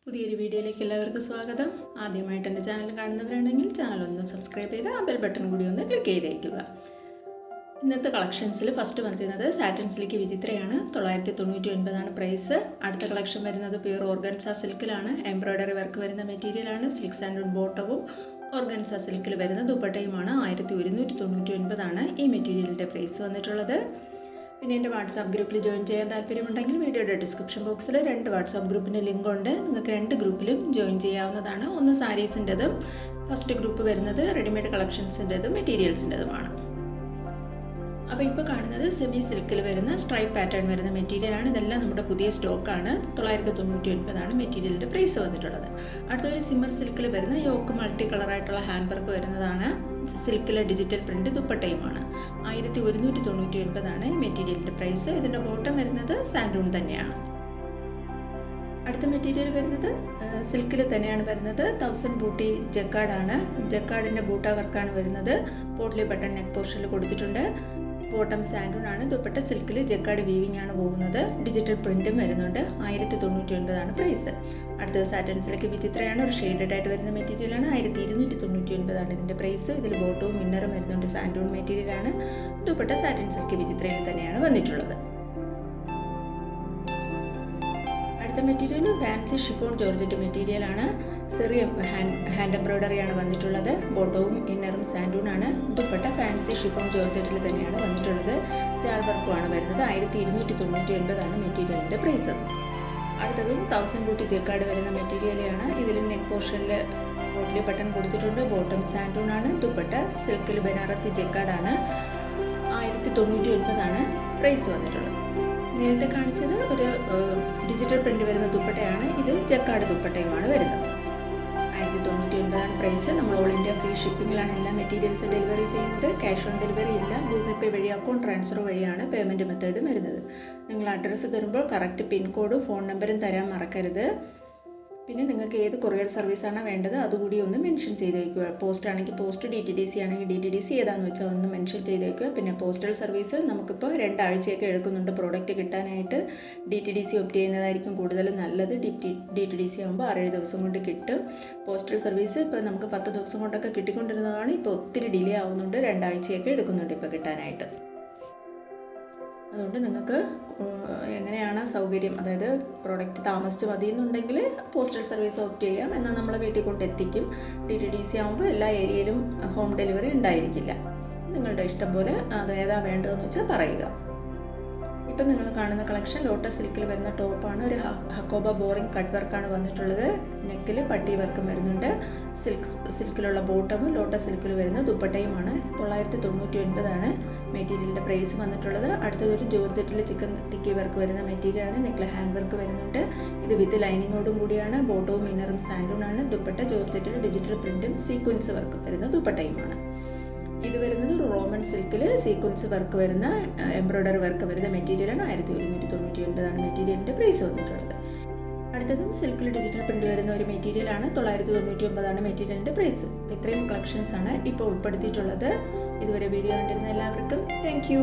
പുതിയൊരു വീഡിയോയിലേക്ക് എല്ലാവർക്കും സ്വാഗതം. ആദ്യമായിട്ട് എൻ്റെ ചാനൽ കാണുന്നവരുണ്ടെങ്കിൽ ചാനൽ ഒന്ന് സബ്സ്ക്രൈബ് ചെയ്ത് ആ ബെൽ ബട്ടൺ കൂടി ഒന്ന് ക്ലിക്ക് ചെയ്തേക്കുക. ഇന്നത്തെ കളക്ഷൻസിൽ ഫസ്റ്റ് വന്നിരുന്നത് സാറ്റിൻ സിൽക്ക് വിചിത്രയാണ്. 999 പ്രൈസ്. അടുത്ത കളക്ഷൻ വരുന്നത് പ്യൂർ ഓർഗൻസ സിൽക്കിലാണ്. എംബ്രോയ്ഡറി വർക്ക് വരുന്ന മെറ്റീരിയലാണ്. സിൽക്ക് സാൻഡൂൺ ബോട്ടവും ഓർഗൻസ സിൽക്കിൽ വരുന്ന ദുപ്പട്ടയുമാണ്. 1199 ഈ മെറ്റീരിയലിൻ്റെ പ്രൈസ് വന്നിട്ടുള്ളത്. പിന്നെ എൻ്റെ വാട്സാപ്പ് ഗ്രൂപ്പിൽ ജോയിൻ ചെയ്യാൻ താല്പര്യമുണ്ടെങ്കിൽ വീഡിയോയുടെ ഡിസ്ക്രിപ്ഷൻ ബോക്സിൽ 2 വാട്സാപ്പ് ഗ്രൂപ്പിൻ്റെ ലിങ്ക് ഉണ്ട്. നിങ്ങൾക്ക് 2 ഗ്രൂപ്പിലും ജോയിൻ ചെയ്യാവുന്നതാണ്. ഒന്ന് സാരീസിൻ്റെതും ഫസ്റ്റ് ഗ്രൂപ്പ് വരുന്നത് റെഡിമെയ്ഡ് കളക്ഷൻസിൻ്റെതും മെറ്റീരിയൽസിൻ്റെതുമാണ്. അപ്പോൾ ഇപ്പോൾ കാണുന്നത് സെമി സിൽക്കിൽ വരുന്ന സ്ട്രൈപ്പ് പാറ്റേൺ വരുന്ന മെറ്റീരിയലാണ്. ഇതെല്ലാം നമ്മുടെ പുതിയ സ്റ്റോക്കാണ്. 999 മെറ്റീരിയലിൻ്റെ പ്രൈസ് വന്നിട്ടുള്ളത്. അടുത്തൊരു സിമ്മർ സിൽക്കിൽ വരുന്ന യോക്ക് മൾട്ടി കളറായിട്ടുള്ള ഹാൻഡ് വർക്ക് വരുന്നതാണ്. സിൽക്കിലെ ഡിജിറ്റൽ പ്രിൻ്റ് ദുപ്പട്ടയുമാണ്. 1199 മെറ്റീരിയലിൻ്റെ പ്രൈസ്. ഇതിൻ്റെ ബോട്ടം വരുന്നത് സാൻഡൂൺ തന്നെയാണ്. അടുത്ത മെറ്റീരിയൽ വരുന്നത് സിൽക്കിൽ തന്നെയാണ് വരുന്നത്. 1000 ബൂട്ടി ജക്കാർഡാണ്. ജക്കാർഡിൻ്റെ ബൂട്ട വർക്കാണ് വരുന്നത്. പോട്ട്ലി ബട്ടൺ നെക്ക് പോർഷനിൽ കൊടുത്തിട്ടുണ്ട്. ബോട്ടം സാൻഡൂൺ ആണ്. ദുപ്പട്ട സിൽക്കിൽ ജക്കാർഡ് വീവിംഗ് ആണ് പോകുന്നത്. ഡിജിറ്റൽ പ്രിൻറ്റും വരുന്നുണ്ട്. 1099 പ്രൈസ്. അടുത്തത് സാറ്റിൻ സിൽക്ക് വിചിത്രയാണ്. ഒരു ഷെയ്ഡഡ് ആയിട്ട് വരുന്ന മെറ്റീരിയലാണ്. 1299 ഇതിൻ്റെ പ്രൈസ്. ഇതിൽ ബോട്ടവും ഇന്നറും വരുന്നുണ്ട്. സാൻഡൂൺ മെറ്റീരിയലാണ്. ദുപ്പട്ട സാറ്റിൻ സിൽക്ക് വിചിത്രയിൽ തന്നെയാണ് വന്നിട്ടുള്ളത്. അടുത്ത മെറ്റീരിയൽ ഫാൻസി ഷിഫോൺ ജോർജറ്റ് മെറ്റീരിയലാണ്. ചെറിയ ഹാൻഡ് എംബ്രോയ്ഡറിയാണ് വന്നിട്ടുള്ളത്. ബോട്ടവും ഇന്നറും സാൻഡൂൺ ആണ്. ദുപ്പട്ട ഫാൻസി ഷിഫോൺ ജോർജറ്റിൽ തന്നെയാണ് വന്നിട്ടുള്ളത്. ജാൾ വർക്കുമാണ് വരുന്നത്. 1299 മെറ്റീരിയലിൻ്റെ പ്രൈസ്. അടുത്തതും 1000 ബൂട്ടി ജക്കാർഡ് വരുന്ന മെറ്റീരിയലാണ്. ഇതിലും നെക്ക് പോർഷനിൽ പോട്ട്ലി ബട്ടൺ കൊടുത്തിട്ടുണ്ട്. ബോട്ടം സാൻഡൂൺ ആണ്. ദുപ്പട്ട സിൽക്കിൽ ബനാറസി ജക്കാർഡാണ്. 1099 പ്രൈസ് വന്നിട്ടുള്ളത്. നേരത്തെ കാണിച്ചത് ഒരു ഡിജിറ്റൽ പ്രിൻ്റ് വരുന്ന ദുപ്പട്ടയാണ്. ഇത് ജക്കാർഡ് ദുപ്പട്ടയുമാണ് വരുന്നത്. 1099 പ്രൈസ്. നമ്മൾ ഓൾ ഇന്ത്യ ഫ്രീ ഷിപ്പിങ്ങിലാണ് എല്ലാ മെറ്റീരിയൽസ് ഡെലിവറി ചെയ്യുന്നത്. ക്യാഷ് ഓൺ ഡെലിവറി ഇല്ല. ഗൂഗിൾ പേ വഴി അക്കൗണ്ട് ട്രാൻസ്ഫർ വഴിയാണ് പേയ്മെൻറ്റ് മെത്തേഡ് വരുന്നത്. നിങ്ങൾ അഡ്രസ്സ് തരുമ്പോൾ കറക്റ്റ് പിൻകോഡും ഫോൺ നമ്പറും തരാൻ മറക്കരുത്. പിന്നെ നിങ്ങൾക്ക് ഏത് കൊറിയർ സർവീസാണ് വേണ്ടത് അതുകൂടി ഒന്ന് മെൻഷൻ ചെയ്ത് വയ്ക്കുക. പോസ്റ്റ് ആണെങ്കിൽ പോസ്റ്റ്, DTDC ആണെങ്കിൽ DTDC ഏതാണെന്ന് വെച്ചാൽ ഒന്ന് മെൻഷൻ ചെയ്ത് വയ്ക്കുക. പിന്നെ പോസ്റ്റൽ സർവീസ് നമുക്കിപ്പോൾ 2 ആഴ്ചയൊക്കെ എടുക്കുന്നുണ്ട് പ്രോഡക്റ്റ് കിട്ടാനായിട്ട്. DTDC ഓപ്റ്റ് ചെയ്യുന്നതായിരിക്കും കൂടുതൽ നല്ലത്. DTDC ആകുമ്പോൾ 6-7 ദിവസം കൊണ്ട് കിട്ടും. പോസ്റ്റൽ സർവീസ് ഇപ്പോൾ നമുക്ക് 10 ദിവസം കൊണ്ടൊക്കെ കിട്ടിക്കൊണ്ടിരുന്നതാണ്. ഇപ്പോൾ ഒത്തിരി ഡിലേ ആവുന്നുണ്ട്. 2 ആഴ്ചയൊക്കെ എടുക്കുന്നുണ്ട് ഇപ്പോൾ കിട്ടാനായിട്ട്. അതുകൊണ്ട് നിങ്ങൾക്ക് എങ്ങനെയാണ് സൗകര്യം, അതായത് പ്രോഡക്റ്റ് താമസിച്ച് മതിയെന്നുണ്ടെങ്കിൽ പോസ്റ്റൽ സർവീസ് ഓപ്റ്റ് ചെയ്യാം. എന്നാൽ നമ്മളെ വീട്ടിൽ കൊണ്ടെത്തിക്കും. DTDC ആകുമ്പോൾ എല്ലാ ഏരിയയിലും ഹോം ഡെലിവറി ഉണ്ടായിരിക്കില്ല. നിങ്ങളുടെ ഇഷ്ടം പോലെ അത് ഏതാ വേണ്ടതെന്ന് വെച്ചാൽ പറയുക. ഇപ്പം നിങ്ങൾ കാണുന്ന കളക്ഷൻ ലോട്ടസ് സിൽക്കിൽ വരുന്ന ടോപ്പാണ്. ഒരു ഹക്കോബ ബോറിംഗ് കട്ട് വർക്കാണ് വന്നിട്ടുള്ളത്. നെക്കിൽ പട്ടി വർക്കും വരുന്നുണ്ട്. സിൽക്കിലുള്ള ബോട്ടമും ലോട്ടസ് സിൽക്കിൽ വരുന്ന ദുപ്പട്ടയുമാണ്. 999 മെറ്റീരിയലിൻ്റെ പ്രൈസ് വന്നിട്ടുള്ളത്. അടുത്തതൊരു ജോർജറ്റിൽ ചിക്കൻ ടിക്കി വർക്ക് വരുന്ന മെറ്റീരിയലാണ്. നെക്കിൽ ഹാൻഡ് വർക്ക് വരുന്നുണ്ട്. ഇത് വിത്ത് ലൈനിങ്ങോടും കൂടിയാണ്. ബോട്ടവും ഇന്നറും സാൻഡൂൺ ആണ്. ദുപ്പട്ട ജോർജറ്റിൽ ഡിജിറ്റൽ പ്രിൻറ്റും സീക്വൻസ് വർക്കും വരുന്ന ദുപ്പട്ടയുമാണ്. ഇത് വരുന്നത് ഒരു റോമൻ സിൽക്കിൽ സീക്വൻസ് വർക്ക് വരുന്ന എംബ്രോയ്ഡറി വർക്ക് വരുന്ന മെറ്റീരിയലാണ്. 1199 മെറ്റീരിയലിൻ്റെ പ്രൈസ് വന്നിട്ടുള്ളത്. അടുത്തതും സിൽക്കിൽ ഡിജിറ്റൽ പ്രിൻ്റ് വരുന്ന ഒരു മെറ്റീരിയലാണ്. 999 മെറ്റീരിയലിൻ്റെ പ്രൈസ്. ഇത്രയും കളക്ഷൻസാണ് ഇപ്പോൾ ഉൾപ്പെടുത്തിയിട്ടുള്ളത്. ഇതുവരെ വീഡിയോ കണ്ടിരുന്ന എല്ലാവർക്കും താങ്ക് യു.